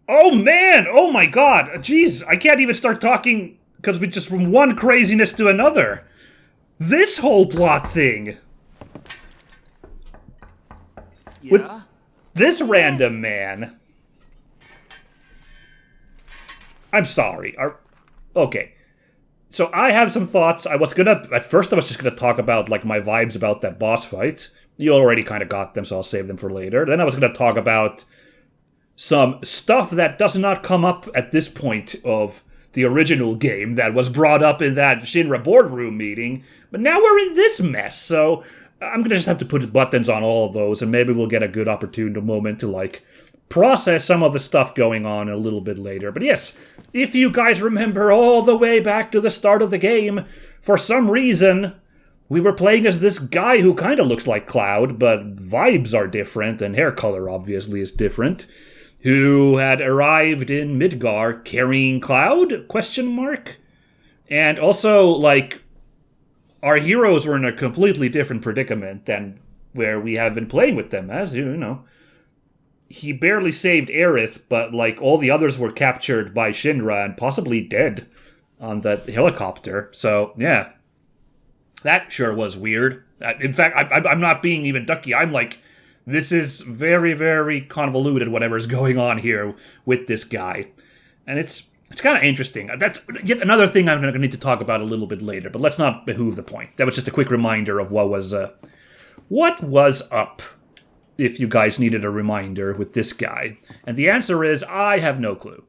Oh man! Oh my god! Jeez, I can't even start talking because we just from one craziness to another. This whole plot thing with Yeah? this random man. I'm sorry. Okay. So I have some thoughts. At first I was just gonna talk about like my vibes about that boss fight. You already kind of got them, so I'll save them for later. Then I was gonna talk about some stuff that does not come up at this point of the original game that was brought up in that Shinra boardroom meeting, but now we're in this mess, so I'm gonna just have to put buttons on all of those, and maybe we'll get a good opportune moment to, like, process some of the stuff going on a little bit later. But yes, if you guys remember all the way back to the start of the game, for some reason, we were playing as this guy who kind of looks like Cloud, but vibes are different, and hair color obviously is different, who had arrived in Midgar carrying Cloud? Question mark? And also, like, our heroes were in a completely different predicament than where we have been playing with them, as you know. He barely saved Aerith, but, like, all the others were captured by Shinra and possibly dead on that helicopter. So, yeah. That sure was weird. In fact, I'm not being even ducky. I'm like, this is very, very convoluted, whatever's going on here with this guy. And it's kind of interesting. That's yet another thing I'm going to need to talk about a little bit later, but let's not behoove the point. That was just a quick reminder of what was up, if you guys needed a reminder with this guy. And the answer is, I have no clue.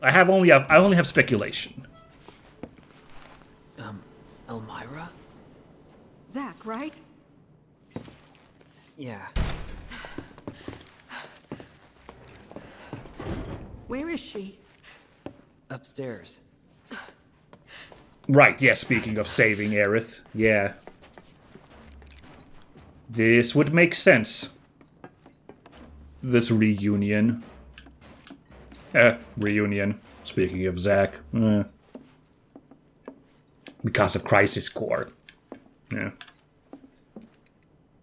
I only have speculation. Elmira? Zach, right? Yeah. Where is she? Upstairs. Right, yeah, speaking of saving Aerith, yeah. This would make sense. This reunion. Reunion. Speaking of Zack. Because of Crisis Core. Yeah.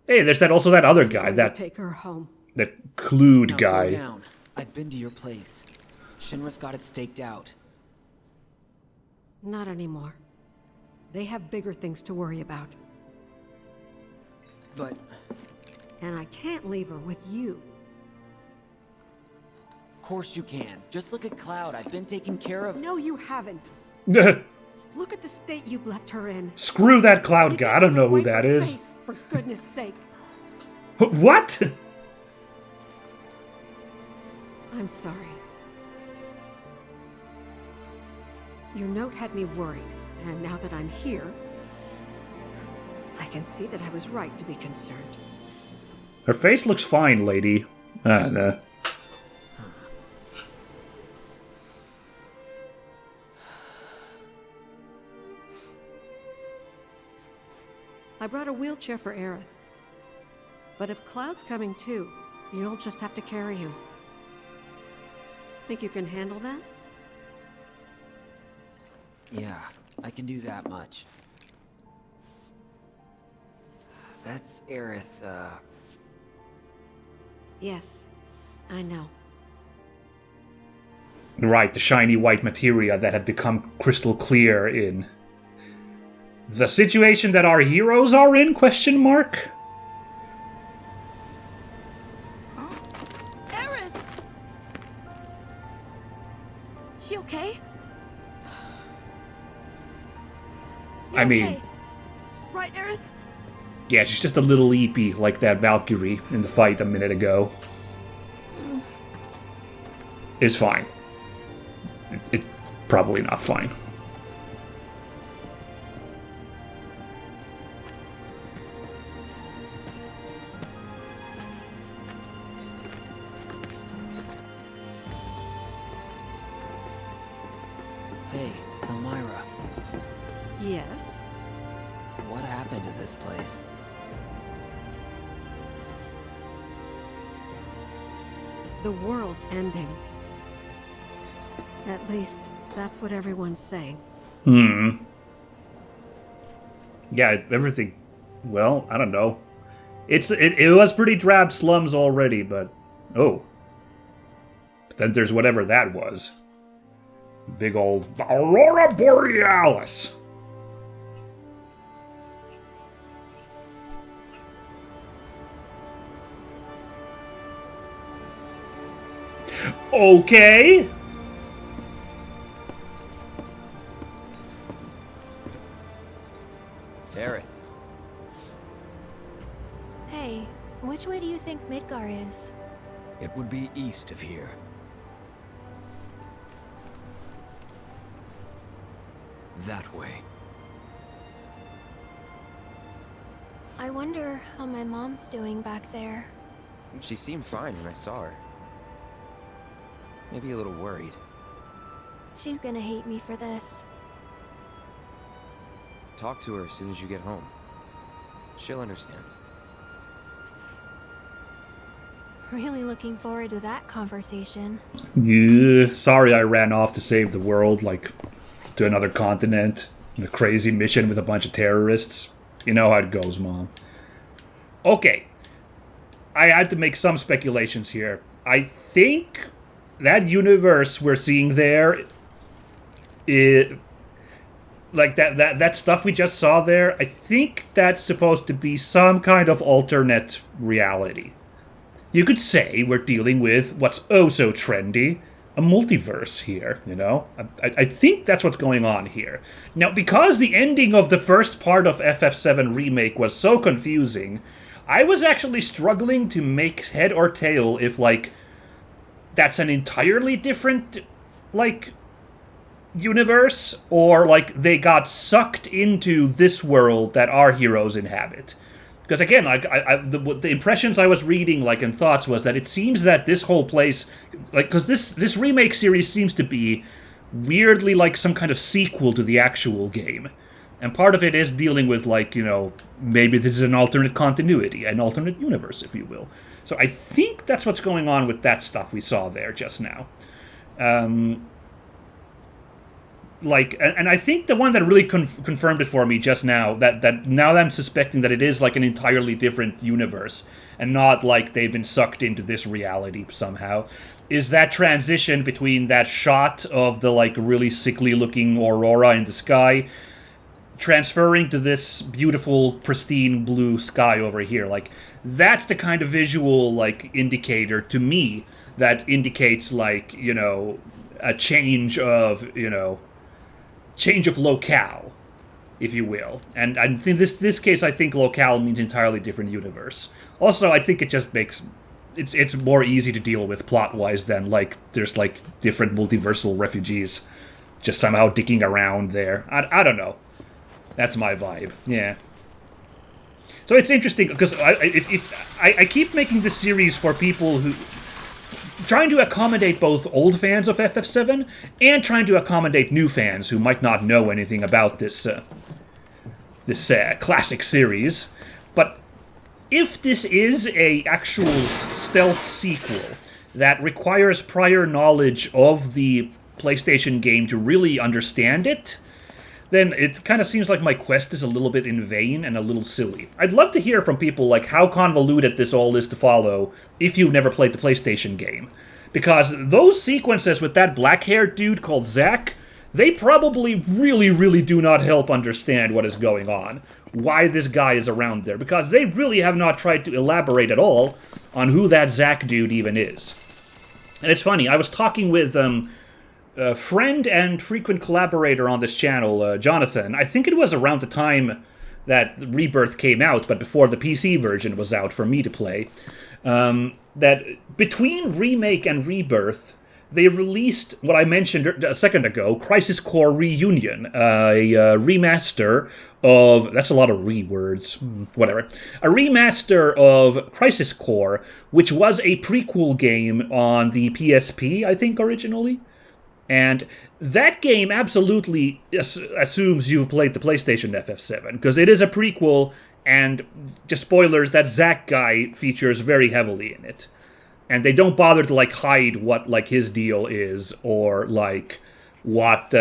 Hey, there's also that other guy, that Take her home. that Clued Now guy. slow down. I've been to your place. Shinra's got it staked out. Not anymore. They have bigger things to worry about. But And I can't leave her with you. of course you can. Just look at Cloud. I've been taking care of. No, you haven't. Look at the state you've left her in. Screw that Cloud You guy. I didn't don't know even who wipe that her is. face, for goodness sake. What? I'm sorry. Your note had me worried, and now that I'm here, I can see that I was right to be concerned. Her face looks fine, lady. No. I brought a wheelchair for Aerith. But if Cloud's coming too, you'll just have to carry him. Think you can handle that? Yeah, I can do that much. That's Aerith's, Yes, I know. Right, the shiny white materia that had become crystal clear in the situation that our heroes are in, question mark? Aerith! She okay? I mean, Okay. Right, Aerith? yeah, she's just a little eepy like that Valkyrie in the fight a minute ago. Is fine. It's probably not fine. Hey, Elmira. Yes? What happened to this place? The world's ending. At least, that's what everyone's saying. Yeah, everything. Well, I don't know. It was pretty drab slums already, but oh, But then there's whatever that was. Big old Aurora Borealis. Okay. Aerith. Hey, which way do you think Midgar is? It would be east of here. That way. I wonder how my mom's doing back there. She seemed fine when I saw her. Maybe a little worried. She's gonna hate me for this. Talk to her as soon as you get home. She'll understand. Really looking forward to that conversation. Yeah, sorry I ran off to save the world, like, to another continent. In a crazy mission with a bunch of terrorists. You know how it goes, Mom. Okay. I had to make some speculations here. I think that universe we're seeing there, like that stuff we just saw there, I think that's supposed to be some kind of alternate reality. You could say we're dealing with what's oh so trendy, a multiverse here, you know? I think that's what's going on here. Now, because the ending of the first part of FF7 Remake was so confusing, I was actually struggling to make head or tail if, like, that's an entirely different, like, universe, or, like, they got sucked into this world that our heroes inhabit. Because, again, like, the impressions I was reading, like, and thoughts was that it seems that this whole place, like, because this remake series seems to be weirdly like some kind of sequel to the actual game. And part of it is dealing with, like, you know, maybe this is an alternate continuity, an alternate universe, if you will. So I think that's what's going on with that stuff we saw there just now. Like, and I think the one that really confirmed it for me just now, that now that I'm suspecting that it is like an entirely different universe, and not like they've been sucked into this reality somehow, is that transition between that shot of the, like, really sickly-looking aurora in the sky, transferring to this beautiful, pristine blue sky over here. Like, that's the kind of visual, like, indicator to me that indicates, like, you know, a change of, you know, change of locale, if you will. And I think this case, I think locale means entirely different universe. Also, I think it just makes it's more easy to deal with plot-wise than, like, there's, like, different multiversal refugees just somehow dicking around there. I don't know. That's my vibe. Yeah. So it's interesting, because I keep making this series for people who trying to accommodate both old fans of FF7 and trying to accommodate new fans who might not know anything about this classic series. But if this is a actual stealth sequel that requires prior knowledge of the PlayStation game to really understand it, then it kind of seems like my quest is a little bit in vain and a little silly. I'd love to hear from people, like, how convoluted this all is to follow if you've never played the PlayStation game. Because those sequences with that black-haired dude called Zack, they probably really, really do not help understand what is going on, why this guy is around there, because they really have not tried to elaborate at all on who that Zack dude even is. And it's funny, I was talking with a friend and frequent collaborator on this channel, Jonathan. I think it was around the time that Rebirth came out, but before the PC version was out for me to play, that between Remake and Rebirth, they released what I mentioned a second ago, Crisis Core Reunion, a remaster of... That's a lot of re-words. Whatever. A remaster of Crisis Core, which was a prequel game on the PSP, I think, originally. And that game absolutely assumes you've played the PlayStation FF7, because it is a prequel, and just spoilers, that Zack guy features very heavily in it. And they don't bother to, like, hide what, like, his deal is, or, like, what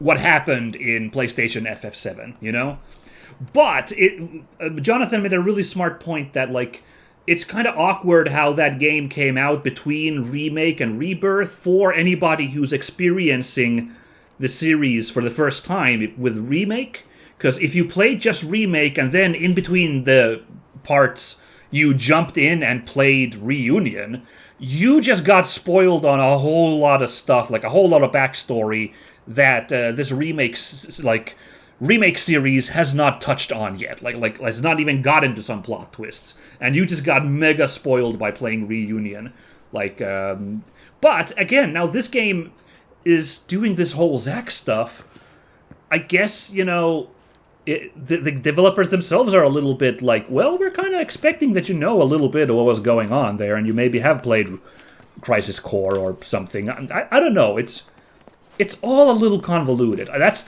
happened in PlayStation FF7, you know? But Jonathan made a really smart point that, like, it's kind of awkward how that game came out between Remake and Rebirth for anybody who's experiencing the series for the first time with Remake. Because if you played just Remake and then in between the parts you jumped in and played Reunion, you just got spoiled on a whole lot of stuff, like a whole lot of backstory that this remake series has not touched on yet. Like has not even got into some plot twists, and you just got mega spoiled by playing Reunion. But again, now this game is doing this whole Zack stuff. I guess the developers themselves are a little bit like, well, we're kind of expecting that you know a little bit of what was going on there, and you maybe have played Crisis Core or something. I don't know. It's all a little convoluted. That's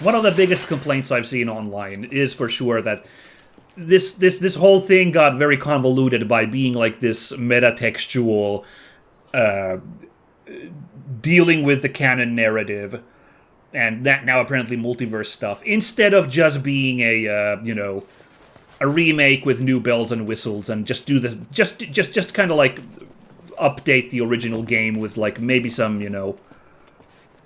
one of the biggest complaints I've seen online is for sure that this whole thing got very convoluted by being like this metatextual dealing with the canon narrative, and that now apparently multiverse stuff, instead of just being a remake with new bells and whistles and just do this, just kind of like update the original game with like maybe some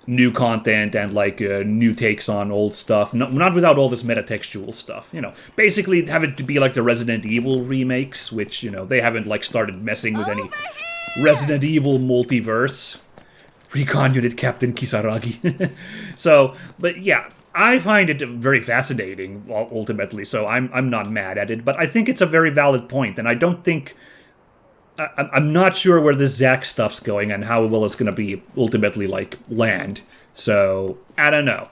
new content and like new takes on old stuff, not without all this metatextual stuff. Basically have it to be like the Resident Evil remakes, which they haven't like started messing with any Resident Evil multiverse. Recon Unit Captain Kisaragi. So, but yeah, I find it very fascinating, ultimately, so I'm not mad at it, but I think it's a very valid point, and I don't think... I'm not sure where this Zack stuff's going and how well it's going to be ultimately, land. So, I don't know.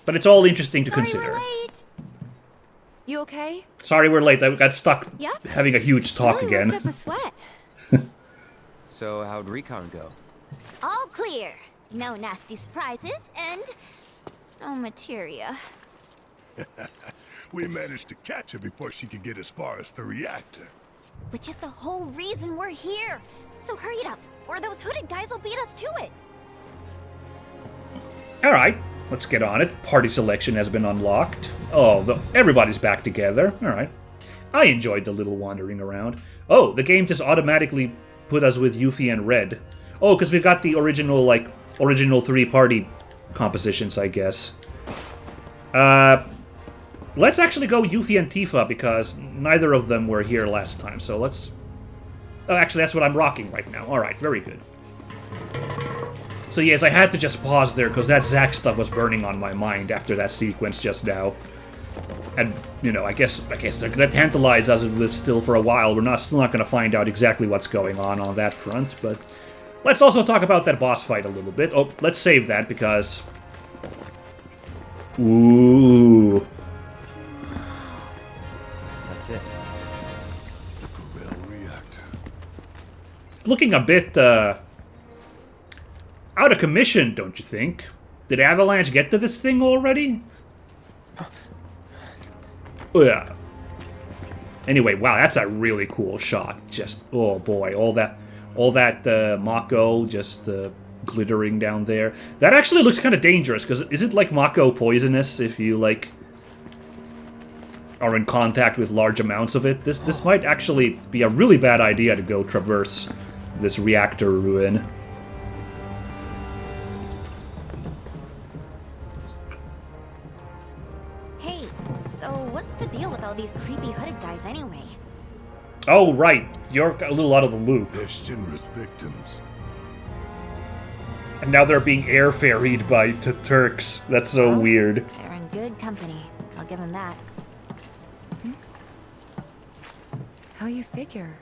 But it's all interesting to consider. We're late. You okay? Sorry we're late. I got stuck Yep. having a huge talk Really again. worked up a sweat. So how'd recon go? All clear. No nasty surprises and no materia. We managed to catch her before she could get as far as the reactor. Which is the whole reason we're here. So hurry it up, or those hooded guys will beat us to it. Alright, let's get on it. Party selection has been unlocked. Oh, everybody's back together. Alright. I enjoyed the little wandering around. Oh, the game just automatically put us with Yuffie and Red. Oh, because we've got the original three-party compositions, I guess. Let's actually go Yuffie and Tifa, because neither of them were here last time, so let's... Oh, actually, that's what I'm rocking right now. Alright, very good. So yes, I had to just pause there, because that Zack stuff was burning on my mind after that sequence just now. And, I guess they're gonna tantalize us with still for a while. We're still not gonna find out exactly what's going on that front, but... Let's also talk about that boss fight a little bit. Oh, let's save that, because... Ooh... That's it. The Corel reactor. Looking a bit, out of commission, don't you think? Did Avalanche get to this thing already? Oh, yeah. Anyway, wow, that's a really cool shot. Just, oh boy, all that Mako just glittering down there. That actually looks kind of dangerous, because is it like Mako poisonous if you, are in contact with large amounts of it? This might actually be a really bad idea to go traverse this reactor ruin. Hey, so what's the deal with all these creepy hooded guys anyway? Oh, right. You're a little out of the loop. They're Shinra's victims. And now they're being air ferried by Turks. That's so Well, weird. They're in good company. I'll give them that. How you figure?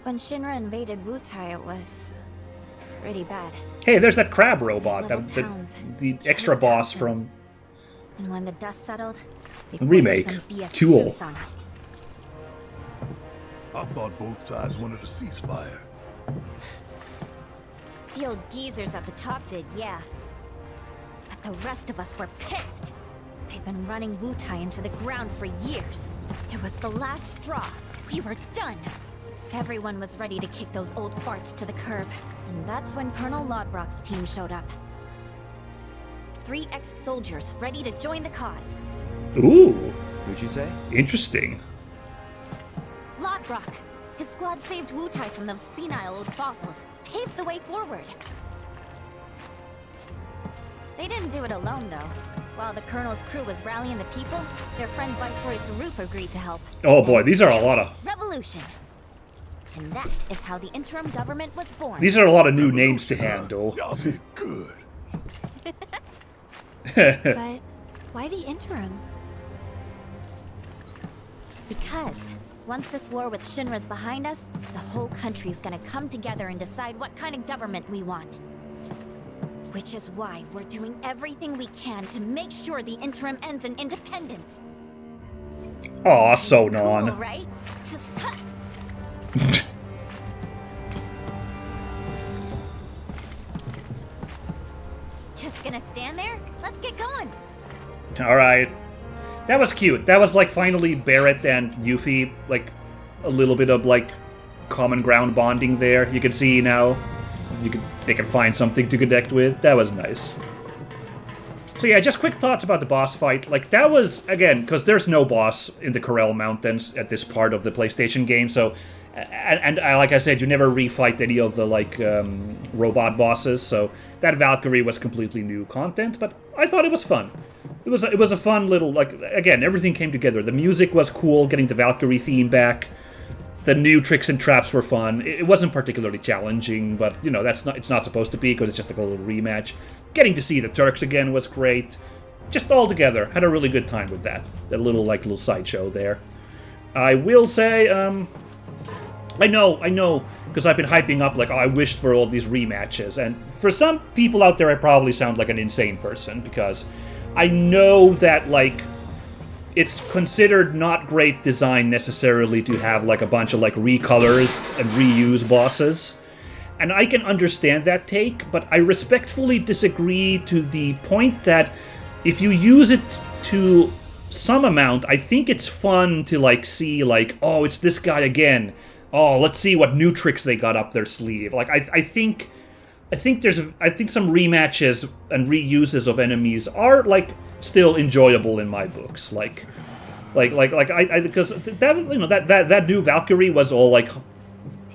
When Shinra invaded Wutai, it was pretty bad. Hey, there's that crab robot, Level the towns, extra killed boss thousands. from... And when the dust settled, they Remake. forced some BS Cool. truce on us. I thought both sides wanted a ceasefire. The old geezers at the top did, yeah. But the rest of us were pissed. They'd been running Wutai into the ground for years. It was the last straw. We were done. Everyone was ready to kick those old farts to the curb. And that's when Colonel Lodbrok's team showed up. 3 ex-soldiers ready to join the cause. Ooh, Who'd you say? interesting. Brock. His squad saved Wutai from those senile old fossils, paved the way forward. They didn't do it alone, though. While the Colonel's crew was rallying the people, their friend Viceroy Saruf agreed to help. Oh boy, these are a lot of... Revolution! And that is how the interim government was born. These are a lot of new names to handle. Y'all did good. But why the interim? Because once this war with Shinra's behind us, the whole country's gonna come together and decide what kind of government we want. Which is why we're doing everything we can to make sure the interim ends in independence. Aw, so Cool, non. right? Just gonna stand there? Let's get going. Alright. That was cute. That was like finally Barrett and Yuffie, like a little bit of like common ground bonding there. You can see now they can find something to connect with. That was nice. So yeah, just quick thoughts about the boss fight. Like that was, again, because there's no boss in the Corel Mountains at this part of the PlayStation game, so and like I said, you never refight any of the like robot bosses, so that Valkyrie was completely new content, but I thought it was fun. It was a fun little, like, again, everything came together. The music was cool, getting the Valkyrie theme back. The new tricks and traps were fun. It wasn't particularly challenging, but you know it's not supposed to be because it's just like a little rematch. Getting to see the Turks again was great. Just all together, had a really good time with that. That little sideshow there. I will say, I know, because I've been hyping up like, oh, I wished for all these rematches, and for some people out there, I probably sound like an insane person because I know that like. It's considered not great design necessarily to have like a bunch of like recolors and reuse bosses. And I can understand that take, but I respectfully disagree to the point that if you use it to some amount, I think it's fun to like see like, oh, it's this guy again. Oh, let's see what new tricks they got up their sleeve. Like I think some rematches and reuses of enemies are like still enjoyable in my books. Like I because that, you know, that new Valkyrie was all like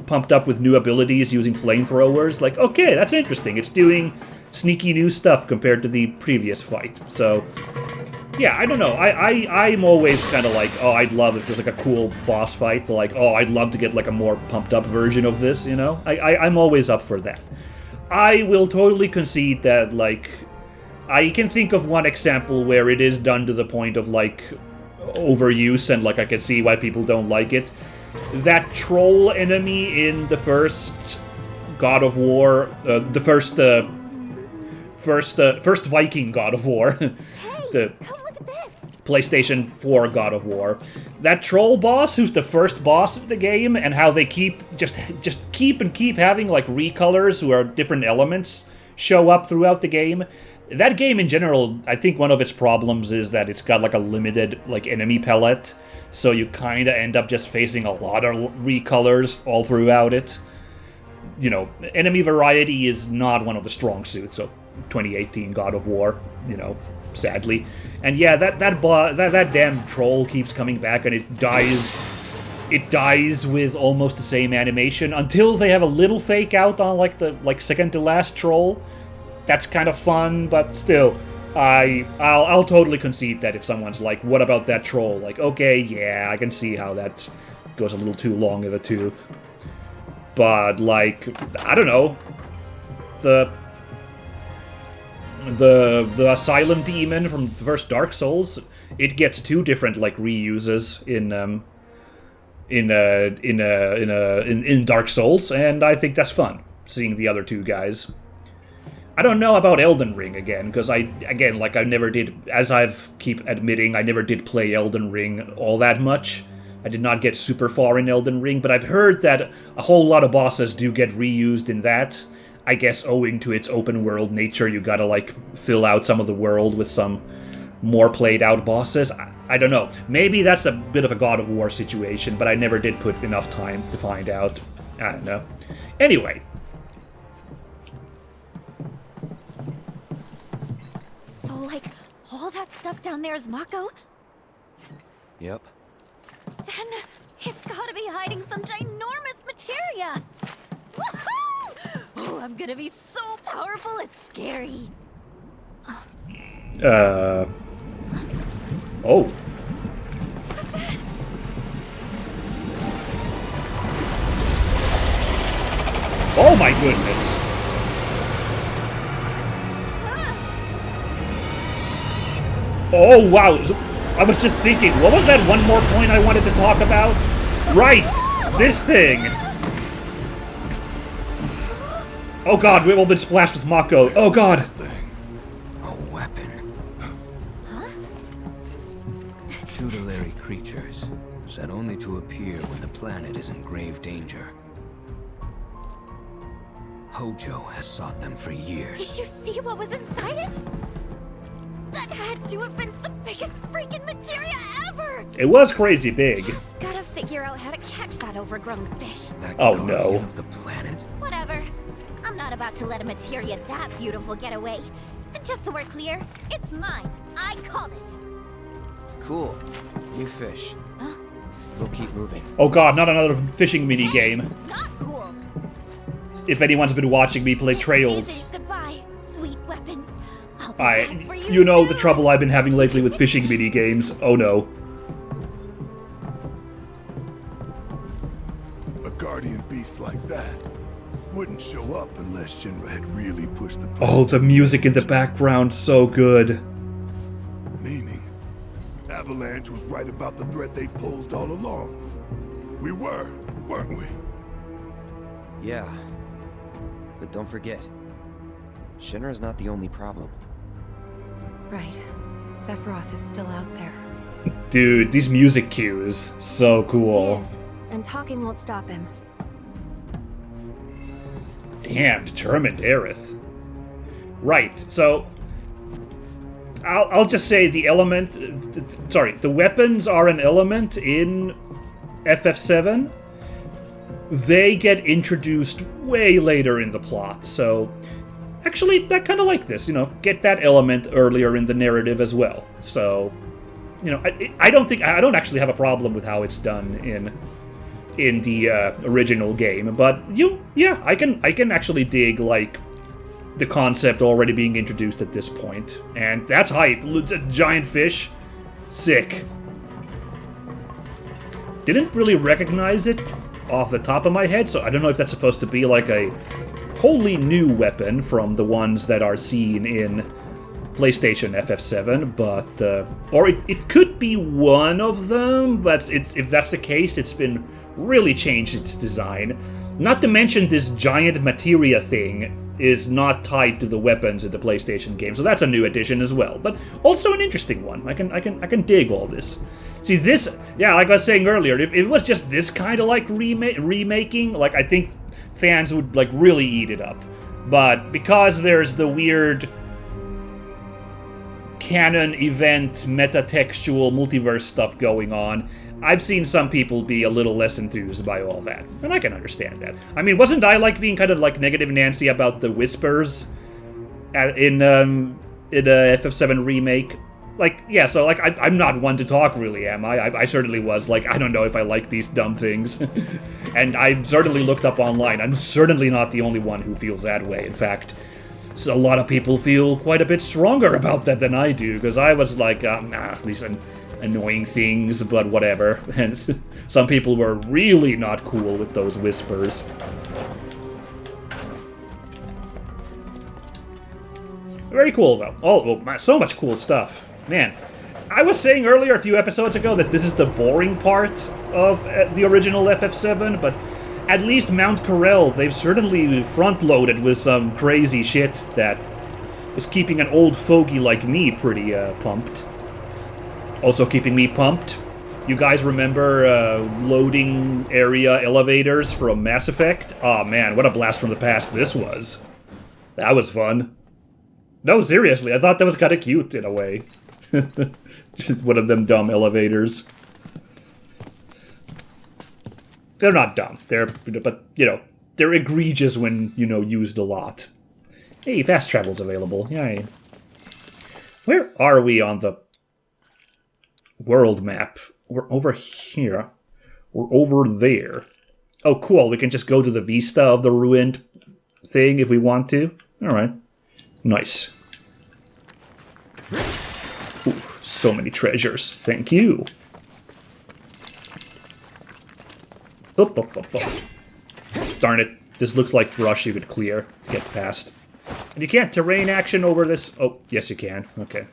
pumped up with new abilities using flamethrowers. Like, okay, that's interesting. It's doing sneaky new stuff compared to the previous fight. So yeah, I don't know. I'm always kind of like, oh, I'd love if there's like a cool boss fight. Like, oh, I'd love to get like a more pumped up version of this. You know, I'm always up for that. I will totally concede that, like, I can think of one example where it is done to the point of, like, overuse, and, like, I can see why people don't like it. That troll enemy in the first God of War, the first Viking God of War, the PlayStation 4 God of War. That troll boss, who's the first boss of the game, and how they keep having like recolors who are different elements show up throughout the game. That game in general, I think one of its problems is that it's got like a limited like enemy palette, so you kind of end up just facing a lot of recolors all throughout it. You know, enemy variety is not one of the strong suits of 2018 God of War, you know, sadly. And yeah, that damn troll keeps coming back, and it dies with almost the same animation until they have a little fake out on like the second to last troll. That's kind of fun, but still, I'll totally concede that if someone's like, what about that troll? Like, okay, yeah, I can see how that goes a little too long in the tooth. But like, I don't know, the Asylum Demon from the first Dark Souls, it gets two different like reuses in Dark Souls, and I think that's fun seeing the other two guys. I don't know about Elden Ring again, because I never did, as I've keep admitting, I never did play Elden Ring all that much. I did not get super far in Elden Ring, but I've heard that a whole lot of bosses do get reused in that. I guess owing to its open world nature, you gotta like fill out some of the world with some more played out bosses. I don't know. Maybe that's a bit of a God of War situation, but I never did put enough time to find out. I don't know. Anyway. So, like, all that stuff down there is Mako? Yep. Then It's gotta be hiding some ginormous materia! Woohoo! Oh, I'm gonna be so powerful, it's scary. Oh. What's that? Oh my goodness. Oh wow. So, I was just thinking, what was that one more point I wanted to talk about? Right! This thing! Oh god, we've all been splashed with Mako. Oh god! A weapon. Tutelary creatures, said only to appear when the planet is in grave danger. Hojo has sought them for years. Did you see what was inside it? That had to have been the biggest freaking materia ever! It was crazy big. Just gotta figure out how to catch that overgrown fish. That Oh, guardian no. of the planet. Whatever. I'm not about to let a materia that beautiful get away. And just so we're clear, it's mine. I called it. Cool. New fish. Huh? We'll keep moving. Oh god, not another fishing mini game. Not cool. If anyone's been watching me play This Trails, isn't goodbye, sweet weapon. I'll be back for you know the soon. trouble I've been having lately with fishing mini games. Oh no. A guardian beast like that wouldn't show up unless Shinra had really pushed the Oh, the music in the background, so good. meaning. Avalanche was right about the threat they posed all along. We were, weren't we? Yeah. But don't forget, Shinra's not the only problem. Right. Sephiroth is still out there. Dude, these music cues, so He cool. is, and talking won't stop him. Damn, determined Aerith. Right, so I'll just say the the weapons are an element in FF7. They get introduced way later in the plot, so actually, I kind of like this, get that element earlier in the narrative as well. So, I don't actually have a problem with how it's done in the original game, but I can actually dig like the concept already being introduced at this point, and that's hype. Giant fish, sick. Didn't really recognize it off the top of my head, so I don't know if that's supposed to be like a wholly new weapon from the ones that are seen in PlayStation FF7, but or it could be one of them, but if that's the case, it's been really changed its design. Not to mention this giant materia thing is not tied to the weapons in the PlayStation game, so that's a new addition as well. But also an interesting one. I can dig all this. See this, yeah, like I was saying earlier, if it was just this kind of like remaking, like I think fans would like really eat it up. But because there's the weird canon event metatextual multiverse stuff going on, I've seen some people be a little less enthused by all that, and I can understand that. I mean, wasn't I like being kind of like negative Nancy about the whispers in a FF7 remake? Like, yeah, so like I'm not one to talk, really, am I? I certainly was like, I don't know if I like these dumb things, and I certainly looked up online. I'm certainly not the only one who feels that way. In fact, so a lot of people feel quite a bit stronger about that than I do, because I was like, these annoying things, but whatever. And some people were really not cool with those whispers. Very cool, though. Oh, so much cool stuff. Man, I was saying earlier a few episodes ago that this is the boring part of the original FF7, but at least Mount Corel, they've certainly front-loaded with some crazy shit that is keeping an old fogey like me pretty pumped. Also keeping me pumped, you guys remember loading area elevators from Mass Effect? Oh man, what a blast from the past this was. That was fun. No, seriously, I thought that was kind of cute in a way. Just one of them dumb elevators. They're not dumb. They're egregious when, used a lot. Hey, fast travel's available. Yay. Where are we on the world map? We're over here. We're over there. Oh, cool. We can just go to the vista of the ruined thing if we want to. Alright. Nice. Ooh, so many treasures. Thank you. Up, up, up, up. Darn it. This looks like brush you could clear to get past. And you can't terrain action over this. Oh, yes you can. Okay.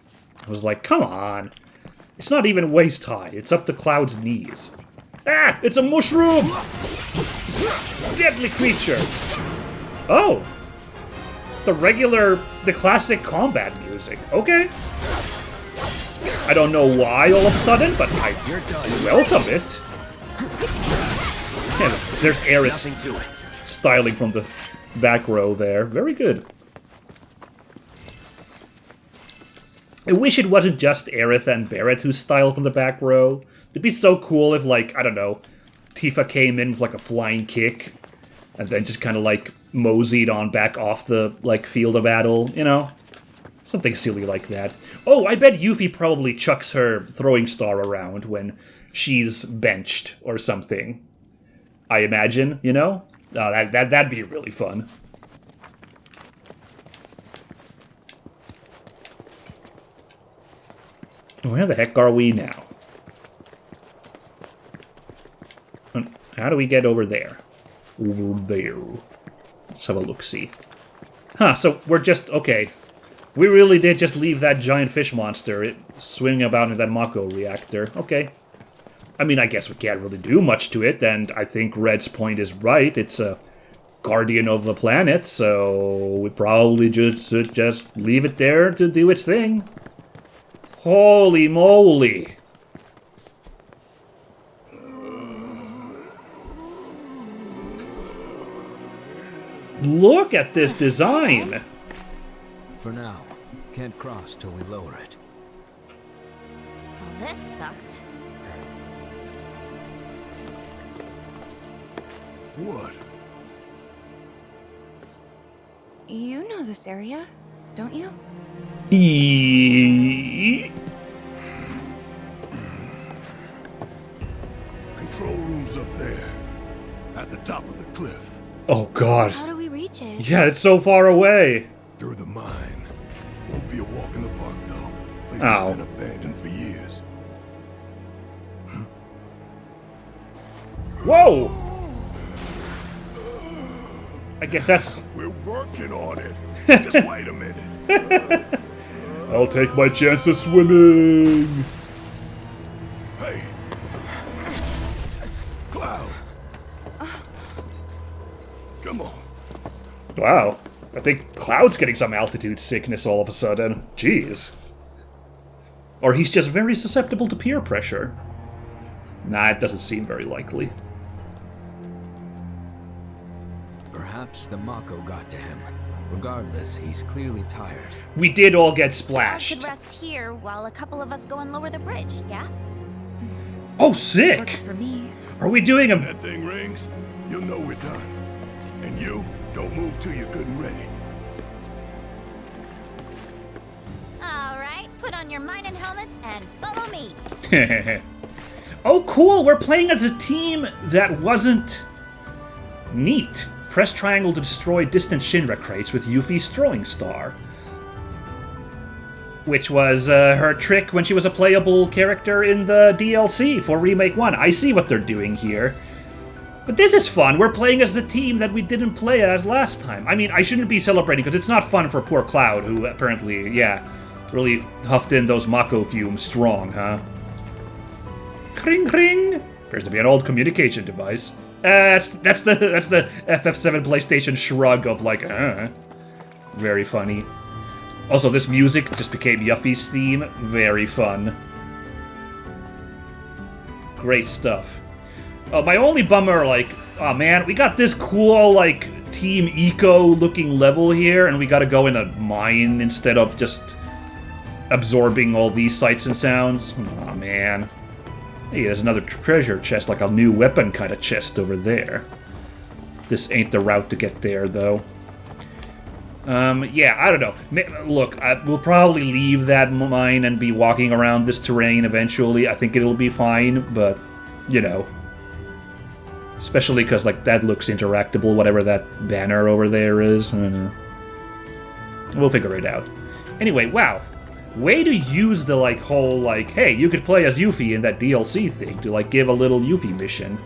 I was like, come on. It's not even waist high. It's up to Cloud's knees. Ah! It's a mushroom! Deadly creature! Oh! The classic combat music. Okay. I don't know why all of a sudden, but I welcome it. Yeah, there's Aerith styling from the back row there. Very good. I wish it wasn't just Aerith and Barret who style from the back row. It'd be so cool if, like, I don't know, Tifa came in with, like, a flying kick and then just kind of, like, moseyed on back off the, like, field of battle, you know? Something silly like that. Oh, I bet Yuffie probably chucks her throwing star around when she's benched or something. I imagine, you know? That'd be really fun. Where the heck are we now? How do we get over there? Over there. Let's have a look-see. Huh, so we're just... Okay. We really did just leave that giant fish monster swinging about in that Mako reactor. Okay. I mean, I guess we can't really do much to it, and I think Red's point is right. It's a guardian of the planet, so we probably should just leave it there to do its thing. Holy moly! Look at this design! For now, can't cross till we lower it. Well, this sucks. What? You know this area, don't you? Control room's up there, at the top of the cliff. Oh god. How do we reach it? Yeah, it's so far away. Through the mine. Won't be a walk in the park, though. Place Ow. has been abandoned for years. Whoa! I guess that's... We're working on it. Just wait a minute. I'll take my chances swimming. Hey. Cloud. Come on. Wow. I think Cloud's getting some altitude sickness all of a sudden. Jeez. Or he's just very susceptible to peer pressure. Nah, it doesn't seem very likely. Perhaps the Mako got to him. Regardless, he's clearly tired. We did all get I splashed. could rest here while a couple of us go and lower the bridge, yeah? Oh, Works sick! for me. Are we doing When a... that thing rings, you'll know we're done. And you, don't move till you're good and ready. All right, put on your mining helmets and follow me. Oh, cool! We're playing as a team that wasn't... Neat. Press triangle to destroy distant Shinra crates with Yuffie's throwing star. Which was her trick when she was a playable character in the DLC for Remake 1. I see what they're doing here. But this is fun. We're playing as the team that we didn't play as last time. I mean, I shouldn't be celebrating because it's not fun for poor Cloud, who apparently, yeah, really huffed in those Mako fumes strong, huh? Kring kring! Appears to be an old communication device. That's the FF7 PlayStation shrug of like, Very funny. Also, this music just became Yuffie's theme. Very fun. Great stuff. My only bummer, like, oh man, we got this cool, like, Team Eco-looking level here, and we gotta go in a mine instead of just absorbing all these sights and sounds. Oh man. Hey, there's another treasure chest, like a new weapon kind of chest over there. This ain't the route to get there, though. Yeah, I don't know. Look, we'll probably leave that mine and be walking around this terrain eventually. I think it'll be fine, but, you know. Especially because, like, that looks interactable, whatever that banner over there is. I don't know. We'll figure it out. Anyway, wow. Way to use the, like, whole, like, hey, you could play as Yuffie in that DLC thing to, like, give a little Yuffie mission.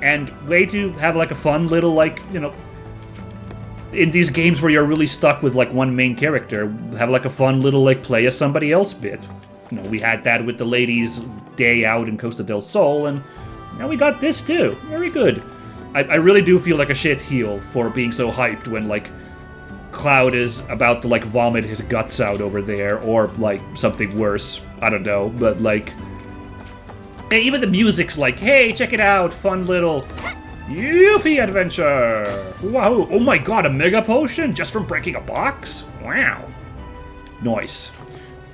And way to have, like, a fun little, like, you know, in these games where you're really stuck with, like, one main character, have, like, a fun little, like, play as somebody else bit. You know, we had that with the ladies' day out in Costa del Sol, and now we got this, too. Very good. I really do feel like a shit heel for being so hyped when, like, Cloud is about to, like, vomit his guts out over there, or, like, something worse. I don't know, but, like... And even the music's like, hey, check it out, fun little Yuffie adventure! Wow, oh my god, a mega potion just from breaking a box? Wow. Nice.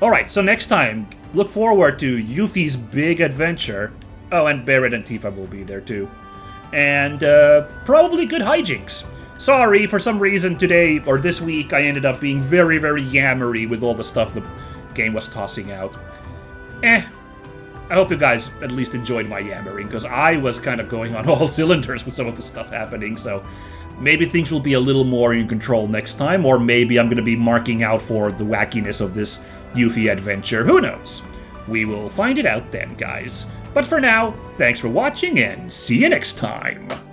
Alright, so next time, look forward to Yuffie's big adventure. Oh, and Barret and Tifa will be there, too. And, probably good hijinks. Sorry, for some reason today, or this week, I ended up being very, very yammery with all the stuff the game was tossing out. I hope you guys at least enjoyed my yammering, because I was kind of going on all cylinders with some of the stuff happening, so maybe things will be a little more in control next time, or maybe I'm going to be marking out for the wackiness of this Yuffie adventure. Who knows? We will find it out then, guys. But for now, thanks for watching, and see you next time!